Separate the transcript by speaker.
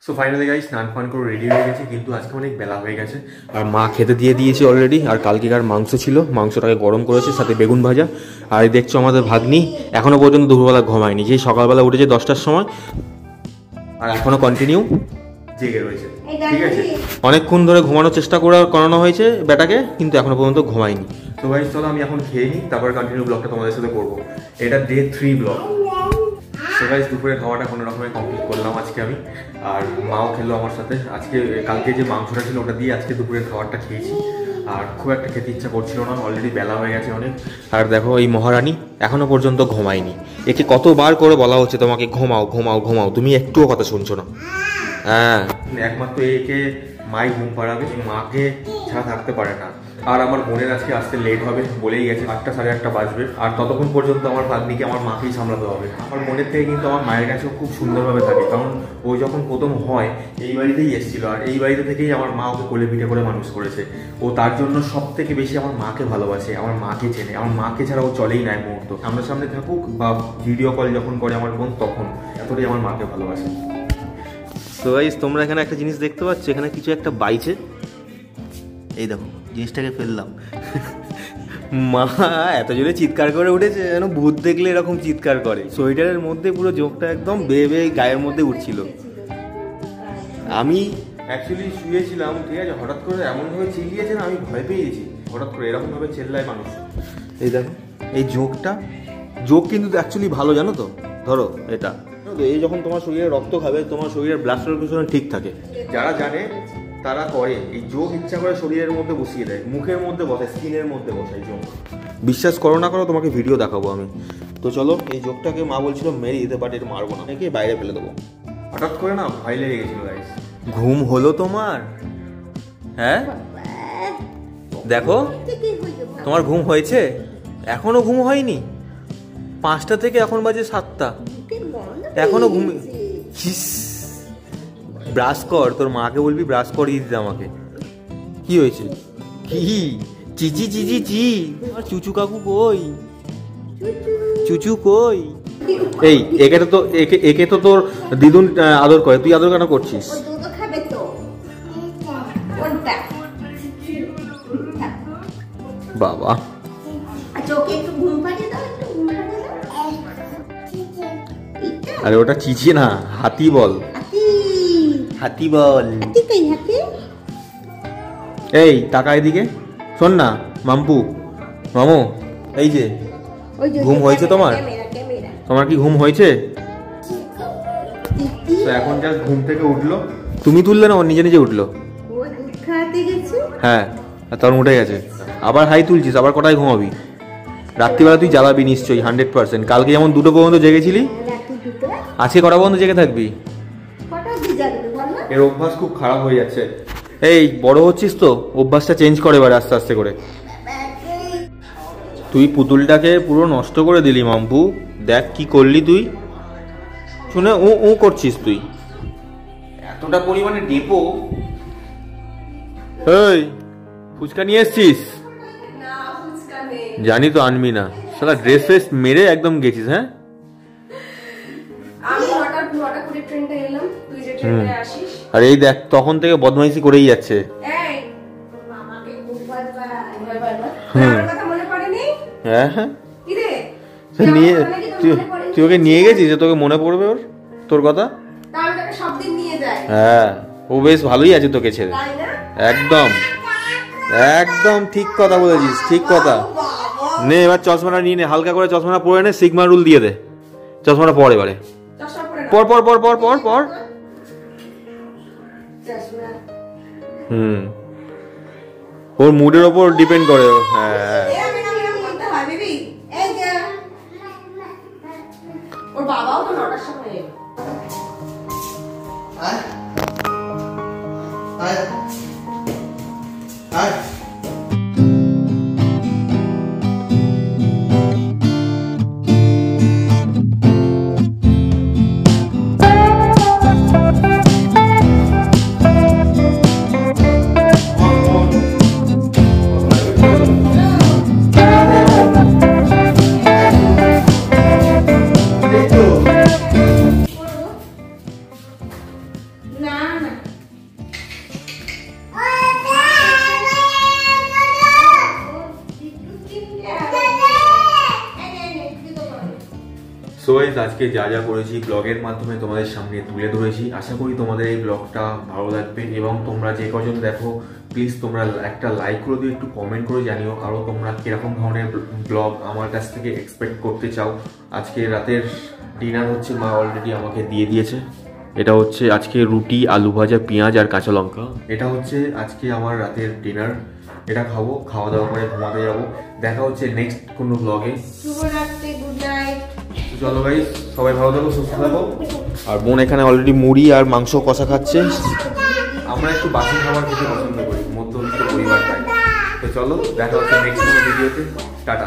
Speaker 1: So finally guys স্নান fun করে ready হয়ে গেছে, কিন্তু আজকে অনেক বেলা হয়ে গেছে আর মা খেতে দিয়ে দিয়েছে অলরেডি। আর কালকেকার মাংস ছিল, মাংসটাকে গরম করেছে, সাথে বেগুন ভাজা। আর দেখছো আমাদের ভাগ্নি এখনো পর্যন্ত দুপুরবেলা ঘুমায়নি, যেই সকালবেলা উঠেছে 10টার সময় আর এখনো কন্টিনিউ জেগে রয়েছে। ঠিক আছে, অনেকক্ষণ ধরে ঘুমানোর চেষ্টা করানো হয়েছে বেটাকে, কিন্তু এখনো পর্যন্ত ঘুমায়নি। তো গাইস চলো আমি এখন খেয়ে নিই, তারপর কন্টিনিউ ব্লগটা তোমাদের সাথে করবো। এটা ডে 3 ব্লগ। তো গাইস দুপুরের খাওয়াটা কোনো রকমের কমপ্লিট করলাম আজকে আমি, আর মাও খেলো আমার সাথে। আজকে কালকে যে মাংসটা ছিল ওটা দিয়ে আজকে দুপুরের খাবারটা খেয়েছি, আর খুব একটা খেতে ইচ্ছা করছিল না, অলরেডি বেলা হয়ে গেছে অনেক। আর দেখো এই মহারানী এখনো পর্যন্ত ঘুমায়নি, একে কতবার করে বলা হচ্ছে তোমাকে ঘুমাও ঘুমাও ঘুমাও, তুমি একটুও কথা শুনছো না। হ্যাঁ, একমাত্র একে মাই ঘুম পাড়াবে, মাকে ছাড়া থাকতে পারে না। আর আমার বোনের আজকে আসতে লেট হবে বলেই গেছে, 8টা সাড়ে 8টা বাজবে। আর ততক্ষণ পর্যন্ত আমার ভাগ্নিকে আমার মাকেই সামলাতে হবে। আমার বোনের থেকে কিন্তু আমার মায়ের কাছেও খুব সুন্দরভাবে থাকে, কারণ ও যখন প্রথম হয় এই বাড়িতেই এসেছিল, আর এই বাড়িতে থেকেই আমার মা ওকে কোলে পিঠে করে মানুষ করেছে। ও তার জন্য সব থেকে বেশি আমার মাকে ভালোবাসে, আমার মাকে চেনে, আমার মাকে ছাড়া ও চলেই না এক মুহূর্ত। সামনে থাকুক বা ভিডিও কল যখন করে আমার বোন, তখন এতটাই আমার মাকে ভালোবাসে। তো গাইস তোমরা এখানে একটা জিনিস দেখতে পাচ্ছ, এখানে কিছু একটা বাইছে, এই দেখো জিনিসটাকে ফেললাম। মা এত জোরে চিৎকার করে উঠেছে যেন ভূত দেখলে এরকম চিৎকার করে। সোয়েটারের মধ্যে পুরো জোকটা একদম বেয়ে বেয়ে গায়ের মধ্যে উঠছিল। আমি অ্যাকচুয়ালি শুয়েছিলাম, ঠিক আছে, হঠাৎ করে এমনভাবে চিল্লিয়েছে না, আমি ভয় পেয়ে গেছি। হঠাৎ করে এরকমভাবে চেল্লায় মানুষ। এই দেখো এই জোক কিন্তু অ্যাকচুয়ালি ভালো, জানো তো। ধরো এটা এই যখন তোমার শরীরে রক্ত খাবে, তোমার শরীরের ব্লাড সার্কুলেশন ঠিক থাকে। যারা জানে তারা করে এই যোগ, ইচ্ছা করে শরীরের মধ্যে বসিয়ে দেয়, মুখের মধ্যে বসে, স্কিনের মধ্যে বসায় যোগ। বিশ্বাস করো না করো, তোমাকে ভিডিও দেখাবো আমি। তো চলো, এই যোগটাকে মা বলছিল মেরে দিতে, বাট এটা মারবো না, নাকি বাইরে ফেলে দেবো। হঠাৎ করে না ভয় লেগে গেছিল গাইস। ঘুম হলো তোমার? হ্যাঁ দেখো তোমার ঘুম হয়েছে? এখনো ঘুম হয়নি? 5টা থেকে এখন বাজে 7টা, এখনো ঘুম। ব্রাশ কর, তোর মাকে বলবি ব্রাশ করিয়ে দিতে আমাকে। কি হয়েছে? কি চিচি চিচি চি? আর চুচু কাকু কই? চুচু কই? এই একে তো তোর দিদুন আদর করে, তুই আদর কেন করছিস? বাবা আরে ওটা চিচি না, হাতি বল, হাতি বল। এই টাকা এদিকে শোন না মামু, এই যে ঘুম হয়েছে তোমার? তোমার কি ঘুম হয়েছে? তো এখন জাস্ট ঘুম থেকে উঠলো, তুমি তুললে না, ও নিজে নিজে উঠলো। হ্যাঁ, তখন উঠে গেছে। আবার হাই তুলছিস, আবার কটায় ঘুমাবি? রাত্রিবেলা তুই জ্বালাবি নিশ্চয়ই 100%। কালকে যেমন 2টো পর্যন্ত জেগেছিলি, আজকে কটা পর্যন্ত জেগে থাকবি? এর অভ্যাস খুব খারাপ হয়ে যাচ্ছে। এই বড় হচ্ছিস তো, অভ্যাসটা চেঞ্জ করে এবার আস্তে আস্তে করে। তুই পুতুলটাকে পুরো নষ্ট করে দিলি মাম্পু, দেখ কি করলি তুই। শুনে ও করছিস তুই, এতটা পরিমাণে ডেপো। এই ফুচকা নিয়ে এসছিস? জানি তো আনবি না, সালা ড্রেস ফ্রেস মেরে একদম গেছিস। হ্যাঁ আর এই দেখ তখন থেকে বদমাইশি করেই যাচ্ছে। হ্যাঁ নিয়ে তুই ওকে নিয়ে গেছিস, তোকে মনে পড়বে ওর তোর কথা? হ্যাঁ ও বেশ ভালোই আছে তোকে ছেড়ে। একদম একদম ঠিক কথা বলেছিস, ঠিক কথা। নে এবার চশমাটা নিয়ে নে, হালকা করে চশমাটা পরে নে, সিগমা রুল দিয়ে দে। চশমাটা পর এবারে, পর পর পর পর পর পর। ওর মুডের ওপর ডিপেন্ড করে। হ্যাঁ ওর বাবাও তো 9টার সময় এলো। না গাইস আজকে যা যা করেছি ব্লগের মাধ্যমে তোমাদের সামনে তুলে ধরেছি। আশা করি তোমাদের এই ব্লগটা ভালো লাগবে এবং তোমরা যে কজন দেখো প্লিজ তোমরা একটা লাইক করে দিও, একটু কমেন্ট করে জানিও আরও তোমরা কিরকম ধরনের ব্লগ আমার কাছ থেকে এক্সপেক্ট করতে চাও। আজকে রাতের ডিনার হচ্ছে, মা অলরেডি আমাকে দিয়ে দিয়েছে। এটা হচ্ছে আজকে রুটি, আলু ভাজা, পেঁয়াজ আর কাঁচা লঙ্কা। এটা হচ্ছে আজকে আমার রাতের ডিনার। এটা খাবো, খাওয়া দাওয়া করে ঘুমাতে যাবো। দেখা হচ্ছে নেক্সট কোনো ব্লগে।
Speaker 2: শুভরাত্রি, গুড নাইট।
Speaker 1: চলো গাইস, সবাই ভালো থাকো, সুস্থ থাকো। আর বোন এখানে অলরেডি মুড়ি আর মাংস কষা খাচ্ছে। আমরা একটু বাসি খাবার খেতে পছন্দ করি, মধ্যবিত্ত পরিবার তাই। তো চলো দেখা হচ্ছে নেক্সট কোনো ভিডিওতে। টাটা।